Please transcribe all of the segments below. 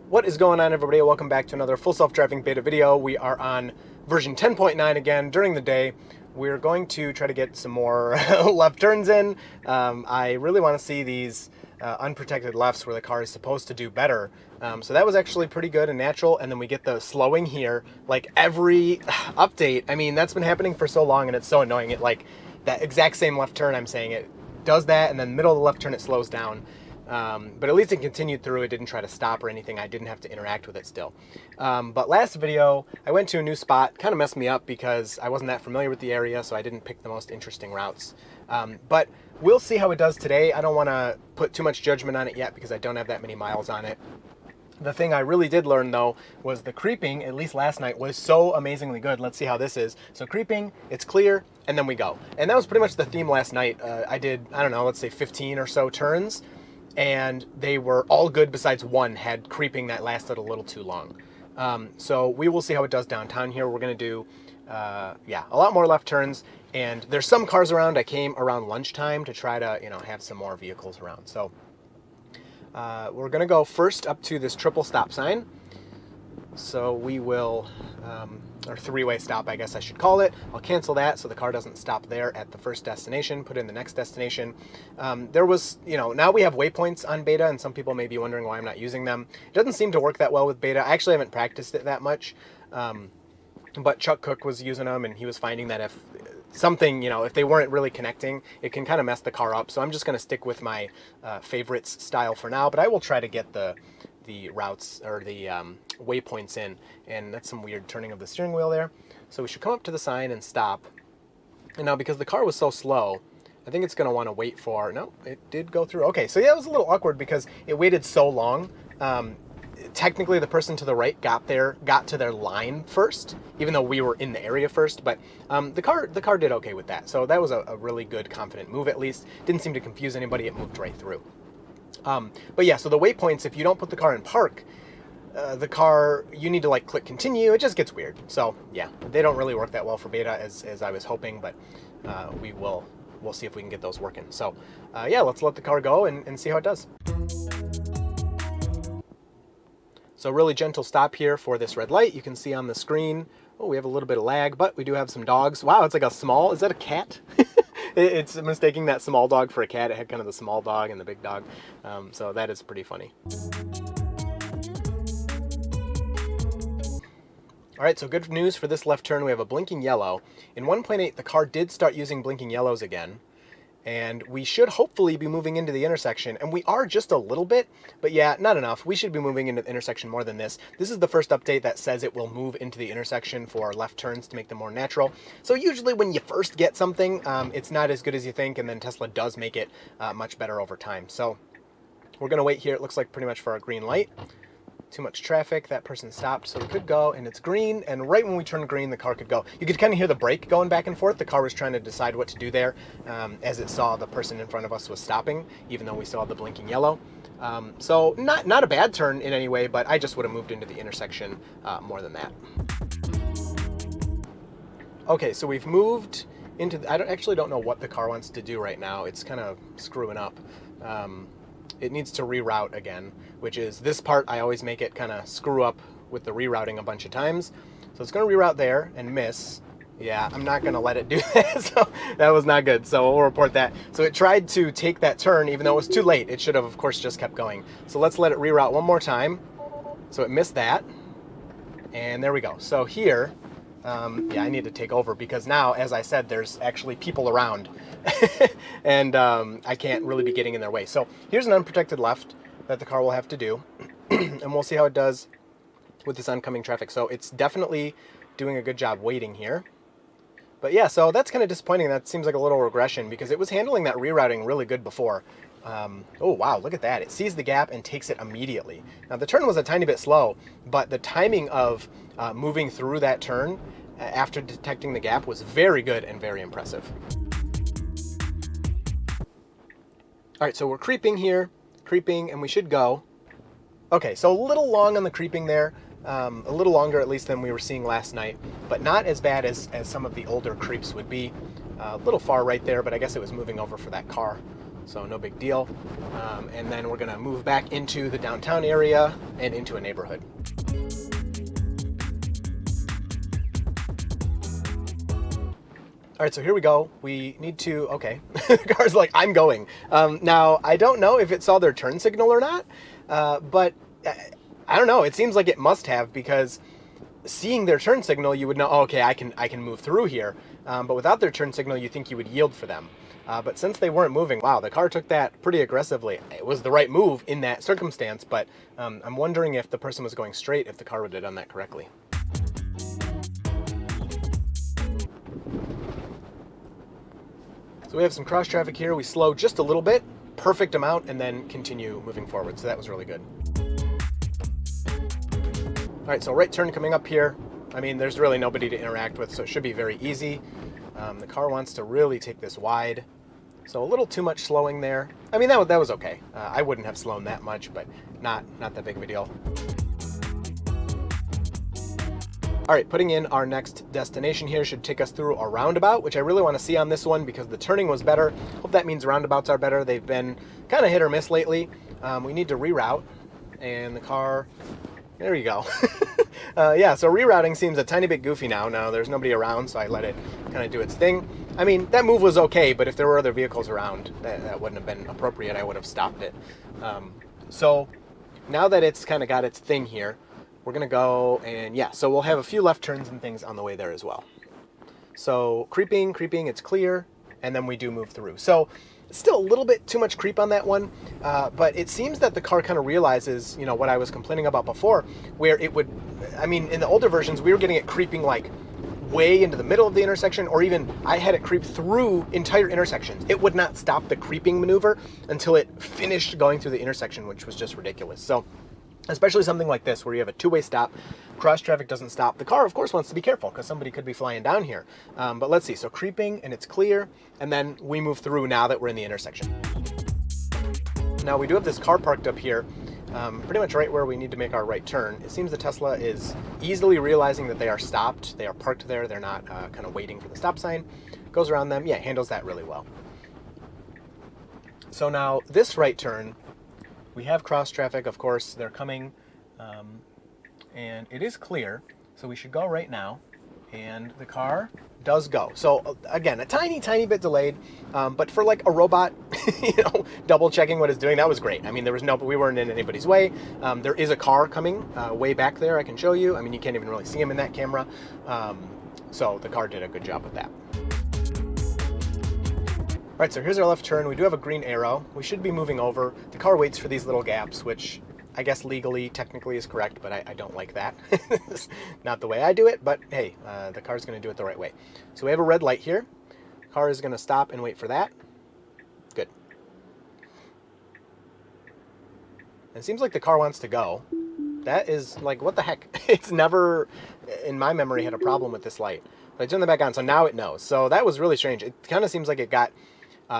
What is going on, everybody? Welcome back to another full self-driving beta video. We are on version 10.9 again during the day. We're going to try to get some more left turns in. I really want to see these unprotected lefts where the car is supposed to do better. So that was actually pretty good and natural. And then we get the slowing here, like every update. I mean, that's been happening for so long and it's so annoying. It like that exact same left turn, I'm saying it does that, and then middle of the left turn it slows down. But at least it continued through. It didn't try to stop or anything. I didn't have to interact with it still. But last video, I went to a new spot. Kind of messed me up because I wasn't that familiar with the area, so I didn't pick the most interesting routes. But we'll see how it does today. I don't want to put too much judgment on it yet because I don't have that many miles on it. The thing I really did learn, though, was the creeping, at least last night, was so amazingly good. Let's see how this is. So creeping, it's clear, and then we go. And that was pretty much the theme last night. I did, I don't know, let's say 15 or so turns. And they were all good besides one had creeping that lasted a little too long. So we will see how it does downtown here. We're going to do, a lot more left turns. And there's some cars around. I came around lunchtime to try to, have some more vehicles around. So we're going to go first up to this triple stop sign. So we will, or three-way stop, I guess I should call it. I'll cancel that so the car doesn't stop there at the first destination, put in the next destination. There was, now we have waypoints on beta, and some people may be wondering why I'm not using them. It doesn't seem to work that well with beta. I actually haven't practiced it that much, but Chuck Cook was using them, and he was finding that if something, if they weren't really connecting, it can kind of mess the car up. So I'm just going to stick with my favorites style for now, but I will try to get the routes or the waypoints in. And that's some weird turning of the steering wheel there. So we should come up to the sign and stop. And now because the car was so slow, I think it's going to want to wait for, no, it did go through. Okay, so yeah, it was a little awkward because it waited so long. Technically the person to the right got to their line first, even though we were in the area first, but the car did okay with that. So that was a really good, confident move at least. Didn't seem to confuse anybody, it moved right through. But yeah, so the waypoints, if you don't put the car in park, the car, you need to like click continue. It just gets weird. So yeah, they don't really work that well for beta as I was hoping, but we'll see if we can get those working. So yeah, let's let the car go and see how it does. So really gentle stop here for this red light. You can see on the screen, oh, we have a little bit of lag, but we do have some dogs. Wow, it's like a small, is that a cat? It's mistaking that small dog for a cat. It had kind of the small dog and the big dog. So that is pretty funny. All right, so good news for this left turn. We have a blinking yellow. In 1.8, the car did start using blinking yellows again. And we should hopefully be moving into the intersection. And we are just a little bit, but yeah, not enough. We should be moving into the intersection more than this. This is the first update that says it will move into the intersection for left turns to make them more natural. So usually when you first get something, it's not as good as you think, and then Tesla does make it much better over time. So we're gonna wait here, it looks like pretty much for our green light. Too much traffic, that person stopped, so we could go, and it's green, and right when we turned green, the car could go. You could kind of hear the brake going back and forth. The car was trying to decide what to do there as it saw the person in front of us was stopping, even though we saw the blinking yellow. So not a bad turn in any way, but I just would have moved into the intersection more than that. Okay, so we've moved into, I actually don't know what the car wants to do right now. It's kind of screwing up. It needs to reroute again, which is this part. I always make it kind of screw up with the rerouting a bunch of times. So it's going to reroute there and miss. Yeah, I'm not going to let it do that. So that was not good. So we'll report that. So it tried to take that turn, even though it was too late. It should have, of course, just kept going. So let's let it reroute one more time. So it missed that. And there we go. So here, yeah, I need to take over because now, as I said, there's actually people around and I can't really be getting in their way. So here's an unprotected left that the car will have to do and we'll see how it does with this oncoming traffic. So it's definitely doing a good job waiting here. But yeah, so that's kind of disappointing. That seems like a little regression because it was handling that rerouting really good before. Oh, wow, look at that. It sees the gap and takes it immediately. Now, the turn was a tiny bit slow, but the timing of moving through that turn after detecting the gap was very good and very impressive. All right, so we're creeping here, and we should go. Okay, so a little long on the creeping there, a little longer at least than we were seeing last night, but not as bad as some of the older creeps would be. A little far right there, but I guess it was moving over for that car. so no big deal. And then we're gonna move back into the downtown area and into a neighborhood. All right, so here we go. We need to, okay. The car's like, I'm going. Now, I don't know if it saw their turn signal or not, but I don't know. It seems like it must have, because seeing their turn signal, you would know, oh, okay, I can move through here. But without their turn signal, you think you would yield for them. But since they weren't moving, wow, the car took that pretty aggressively. It was the right move in that circumstance, but I'm wondering if the person was going straight, if the car would have done that correctly. So we have some cross traffic here. We slow just a little bit, perfect amount, and then continue moving forward. So that was really good. All right, so right turn coming up here. I mean, there's really nobody to interact with, so it should be very easy. The car wants to really take this wide. So a little too much slowing there. I mean, that was okay. I wouldn't have slowed that much, but not that big of a deal. All right, putting in our next destination here should take us through a roundabout, which I really want to see on this one because the turning was better. Hope that means roundabouts are better. They've been kind of hit or miss lately. We need to reroute, and the car, there you go. Yeah, so rerouting seems a tiny bit goofy now. Now there's nobody around, so I let it kind of do its thing. I mean, that move was okay, but if there were other vehicles around, that wouldn't have been appropriate. I would have stopped it. So now that it's kind of got its thing here, we're gonna go, and yeah, so we'll have a few left turns and things on the way there as well. So creeping, it's clear, and then we do move through. So still a little bit too much creep on that one, but it seems that the car kind of realizes, you know, what I was complaining about before, where it would, I mean, in the older versions, we were getting it creeping like way into the middle of the intersection, or even I had it creep through entire intersections. It would not stop the creeping maneuver until it finished going through the intersection, which was just ridiculous. So especially something like this where you have a two-way stop, cross traffic doesn't stop. The car, of course, wants to be careful because somebody could be flying down here. But let's see, so creeping and it's clear, and then we move through now that we're in the intersection. Now we do have this car parked up here, pretty much right where we need to make our right turn. It seems the Tesla is easily realizing that they are stopped. They are parked there. They're not kind of waiting for the stop sign. Goes around them. Yeah, handles that really well. So now this right turn, we have cross traffic, of course, they're coming, and it is clear, so we should go right now, and the car does go. So again, a tiny bit delayed, but for like a robot, you know, double checking what it's doing, that was great. I mean, we weren't in anybody's way. There is a car coming way back there, I can show you. I mean, you can't even really see him in that camera. So the car did a good job with that. All right, so here's our left turn. We do have a green arrow. We should be moving over. The car waits for these little gaps, which I guess legally, technically is correct, but I don't like that. It's not the way I do it, but hey, the car's gonna do it the right way. So we have a red light here. Car is gonna stop and wait for that. Good. It seems like the car wants to go. That is like, what the heck? It's never, in my memory, had a problem with this light. But I turned it back on, so now it knows. So that was really strange. It kind of seems like it got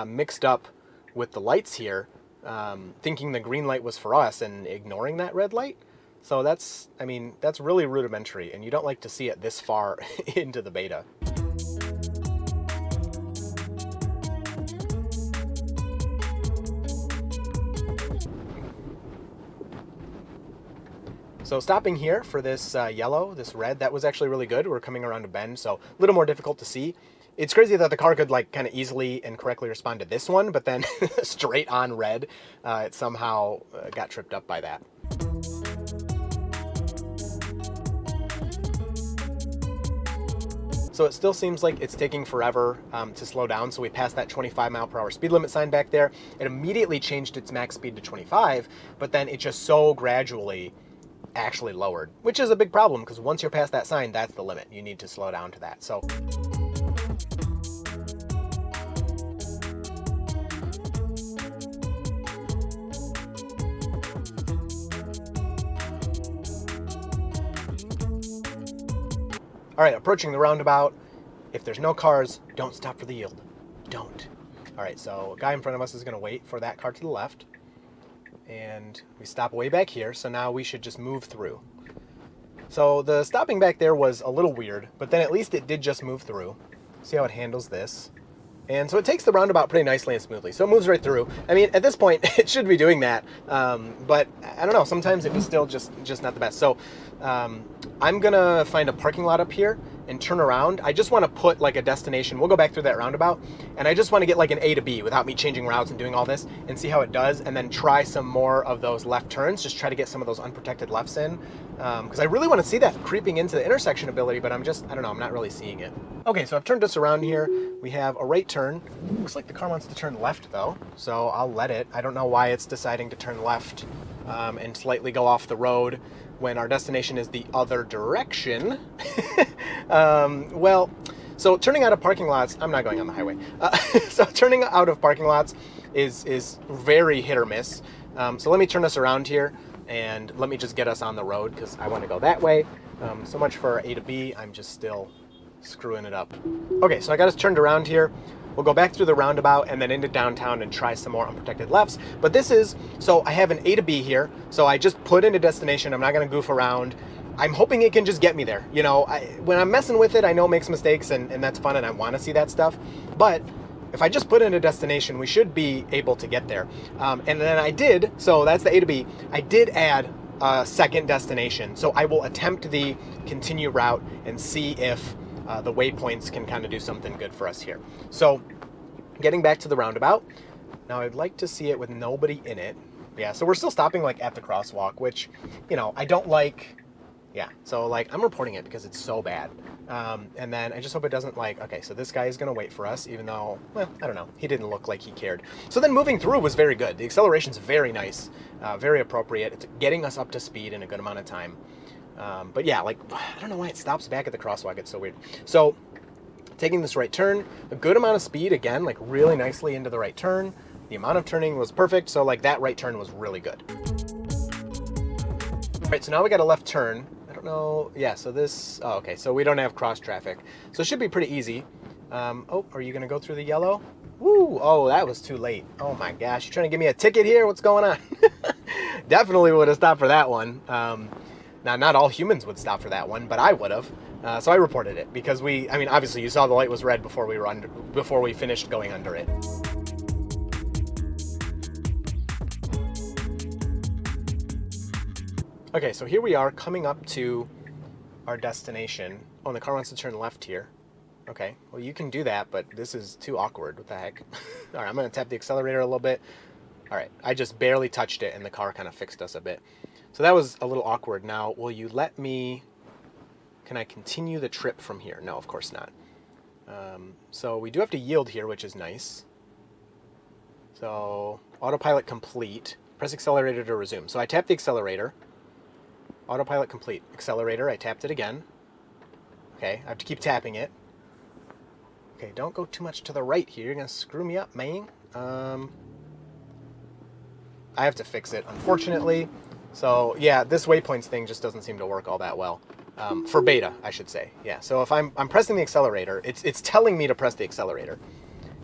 mixed up with the lights here, thinking the green light was for us and ignoring that red light. So that's, I mean, that's really rudimentary, and you don't like to see it this far into the beta. So stopping here for this yellow, this red, that was actually really good. We're coming around a bend, so a little more difficult to see. It's crazy that the car could like kind of easily and correctly respond to this one, but then straight on red, it somehow got tripped up by that. So it still seems like it's taking forever to slow down. So we passed that 25 mile per hour speed limit sign back there. It immediately changed its max speed to 25, but then it just so gradually actually lowered, which is a big problem because once you're past that sign, that's the limit. You need to slow down to that. So all right, approaching the roundabout. If there's no cars, don't stop for the yield. Don't. All right, so a guy in front of us is gonna wait for that car to the left. And we stop way back here, so now we should just move through. So the stopping back there was a little weird, but then at least it did just move through. See how it handles this. And so it takes the roundabout pretty nicely and smoothly. So it moves right through. I mean, at this point, it should be doing that. But I don't know, sometimes it was still just not the best. So I'm gonna find a parking lot up here and turn around. I just want to put like a destination. We'll go back through that roundabout, and I just want to get like an A to B without me changing routes and doing all this, and see how it does, and then try some more of those left turns. Just try to get some of those unprotected lefts in, because I really want to see that creeping into the intersection ability, but I don't know, I'm not really seeing it. Okay, so I've turned us around here. We have a right turn. Looks like the car wants to turn left though, so I'll let it. I don't know why it's deciding to turn left and slightly go off the road when our destination is the other direction. Well, so turning out of parking lots, I'm not going on the highway. So turning out of parking lots is very hit or miss. So let me turn us around here and let me just get us on the road because I want to go that way. So much for A to B, I'm just still screwing it up. Okay, so I got us turned around here. We'll go back through the roundabout and then into downtown and try some more unprotected lefts. But this is, so I have an A to B here. So I just put in a destination. I'm not going to goof around. I'm hoping it can just get me there. You know, when I'm messing with it, I know it makes mistakes and that's fun and I want to see that stuff. But if I just put in a destination, we should be able to get there. And then I did, so that's the A to B. I did add a second destination. So I will attempt the continue route and see if the waypoints can kind of do something good for us here. So getting back to the roundabout, now I'd like to see it with nobody in it. Yeah, so we're still stopping like at the crosswalk, which, you know, I don't like. Yeah, so like I'm reporting it because it's so bad. And then I just hope it doesn't like, okay, so this guy is gonna wait for us, even though, well, I don't know, he didn't look like he cared. So then moving through was very good. The acceleration's very nice, very appropriate. It's getting us up to speed in a good amount of time. But yeah, like, I don't know why it stops back at the crosswalk. It's so weird. So taking this right turn, a good amount of speed, again, like really nicely into the right turn. The amount of turning was perfect. So like that right turn was really good. All right, so now we got a left turn. I don't know. Yeah, so this, oh, okay. So we don't have cross traffic. So it should be pretty easy. Oh, are you going to go through the yellow? Woo! Oh, that was too late. Oh my gosh. You trying to give me a ticket here? What's going on? Definitely would have stopped for that one. Now, not all humans would stop for that one, but I would have. So I reported it because I mean, obviously you saw the light was red before we finished going under it. Okay, so here we are coming up to our destination. Oh, and the car wants to turn left here. Okay, well you can do that, but this is too awkward. What the heck? All right, I'm gonna tap the accelerator a little bit. All right, I just barely touched it and the car kind of fixed us a bit. So that was a little awkward. Now, will you let me, can I continue the trip from here? No, of course not. So we do have to yield here, which is nice. So autopilot complete, press accelerator to resume. So I tapped the accelerator, autopilot complete, accelerator, I tapped it again. Okay, I have to keep tapping it. Okay, don't go too much to the right here. You're gonna screw me up, man. I have to fix it, unfortunately. So yeah, this waypoints thing just doesn't seem to work all that well. For beta, I should say. Yeah, so if I'm pressing the accelerator, it's telling me to press the accelerator.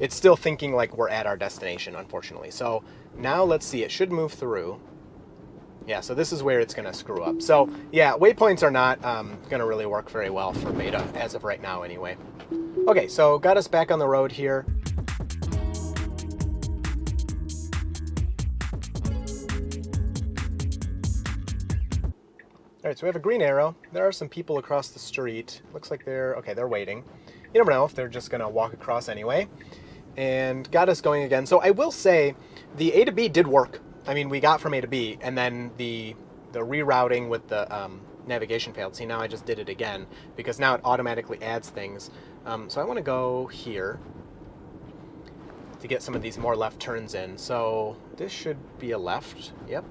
It's still thinking like we're at our destination, unfortunately. So now let's see, it should move through. Yeah, so this is where it's gonna screw up. So yeah, waypoints are not gonna really work very well for beta, as of right now anyway. Okay, so got us back on the road here. All right, so we have a green arrow. There are some people across the street. Looks like they're waiting. You never know if they're just gonna walk across anyway. And got us going again. So I will say the A to B did work. I mean, we got from A to B, and then the rerouting with the navigation failed. See, now I just did it again because now it automatically adds things. So I want to go here to get some of these more left turns in. So this should be a left. Yep.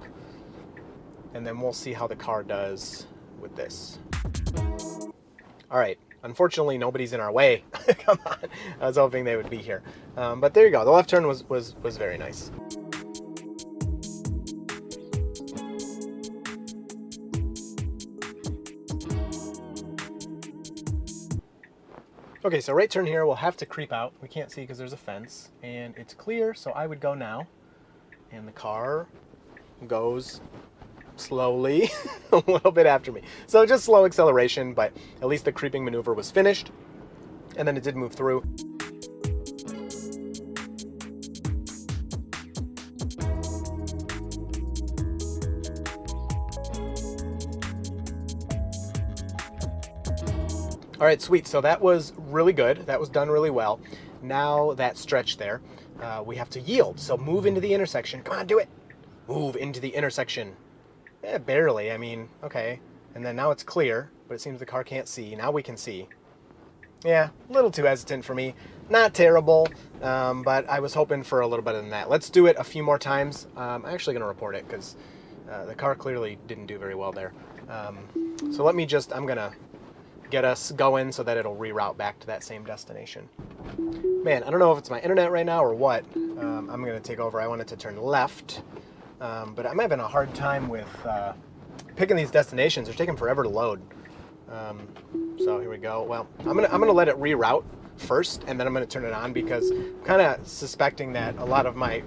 And then we'll see how the car does with this. All right. Unfortunately, nobody's in our way. Come on. I was hoping they would be here. But there you go. The left turn was very nice. Okay, so right turn here, we'll have to creep out. We can't see because there's a fence, and it's clear, so I would go now. And the car goes slowly a little bit after me. So just slow acceleration, but at least the creeping maneuver was finished, and then it did move through. All right, sweet. So that was really good. That was done really well. Now that stretch there, we have to yield. So move into the intersection. Come on, do it. Move into the intersection. Barely. I mean, okay. And then now it's clear, but it seems the car can't see. Now we can see. Yeah, a little too hesitant for me. Not terrible, but I was hoping for a little better than that. Let's do it a few more times. I'm actually going to report it because the car clearly didn't do very well there. So let me just, I'm going to get us going so that it'll reroute back to that same destination. Man, I don't know if it's my internet right now or what. I'm going to take over. I wanted to turn left, but I'm having a hard time with picking these destinations. They're taking forever to load. So here we go. Well, I'm gonna let it reroute first, and then I'm gonna turn it on because I'm kind of suspecting that a lot of my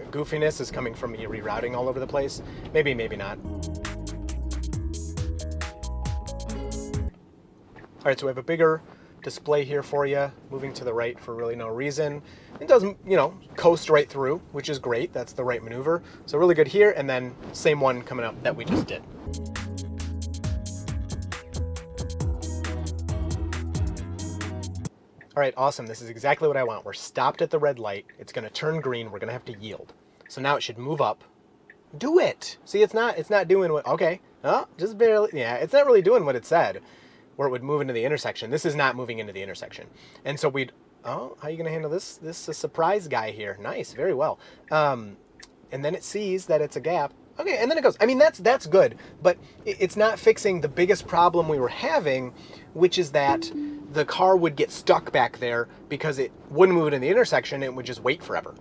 goofiness is coming from me rerouting all over the place. Maybe, maybe not. All right, so we have a bigger display here for you, moving to the right for really no reason. It doesn't, coast right through, which is great. That's the right maneuver. So really good here, and then same one coming up that we just did. All right, awesome. This is exactly what I want. We're stopped at the red light. It's going to turn green. We're going to have to yield. So now it should move up. Do it. See, it's not doing what, okay. Oh, just barely. Yeah, it's not really doing what it said, where it would move into the intersection. This is not moving into the intersection. And so how are you going to handle this? This is a surprise guy here. Nice, very well. And then it sees that it's a gap. Okay, and then it goes. I mean, that's good, but it's not fixing the biggest problem we were having, which is that the car would get stuck back there because it wouldn't move it in the intersection. It would just wait forever.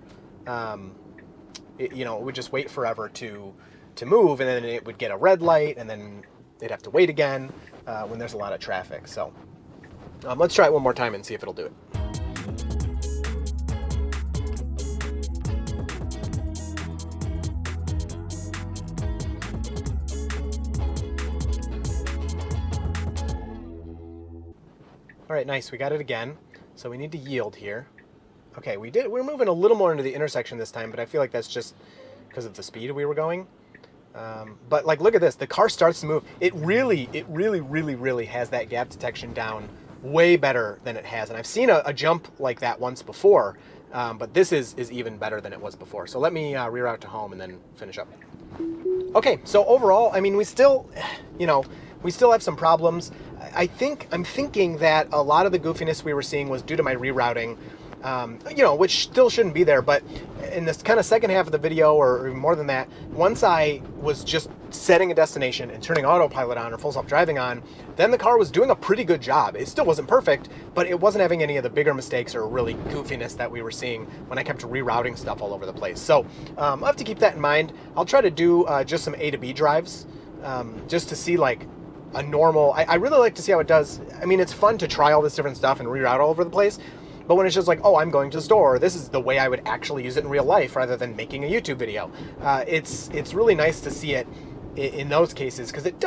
It would just wait forever to move, and then it would get a red light, and then it'd have to wait again when there's a lot of traffic. So let's try it one more time and see if it'll do it. All right, nice. We got it again. So we need to yield here. Okay, we're moving a little more into the intersection this time, but I feel like that's just because of the speed we were going. But look at this. The car starts to move. It really has that gap detection down way better than it has. And I've seen a jump like that once before, but this is even better than it was before. So let me reroute to home and then finish up. Okay, so overall, I mean, we still have some problems. I'm thinking that a lot of the goofiness we were seeing was due to my rerouting, which still shouldn't be there. But in this kind of second half of the video, or more than that, once I was just setting a destination and turning autopilot on or full self-driving on, then the car was doing a pretty good job. It still wasn't perfect, but it wasn't having any of the bigger mistakes or really goofiness that we were seeing when I kept rerouting stuff all over the place. So I'll have to keep that in mind. I'll try to do just some A to B drives, just to see a normal, I really like to see how it does. I mean, it's fun to try all this different stuff and reroute all over the place, but when it's just oh, I'm going to the store, this is the way I would actually use it in real life rather than making a YouTube video. It's really nice to see it in those cases, because it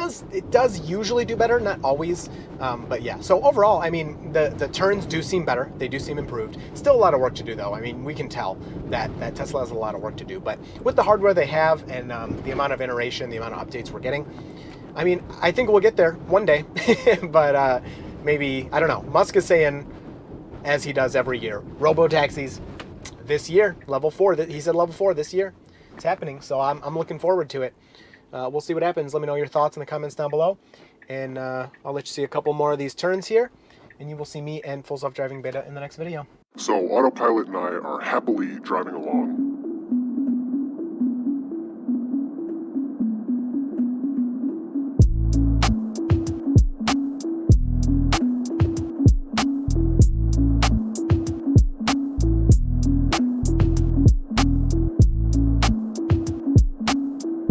does usually do better, not always, but yeah. So overall, I mean, the turns do seem better. They do seem improved. Still a lot of work to do, though. I mean, we can tell that Tesla has a lot of work to do, but with the hardware they have and the amount of iteration, the amount of updates we're getting, I mean, I think we'll get there one day, but maybe, I don't know. Musk is saying, as he does every year, robo-taxis this year, level 4. He said level 4 this year. It's happening, so I'm looking forward to it. We'll see what happens. Let me know your thoughts in the comments down below, and I'll let you see a couple more of these turns here, and you will see me and Full Self Driving Beta in the next video. So Autopilot and I are happily driving along.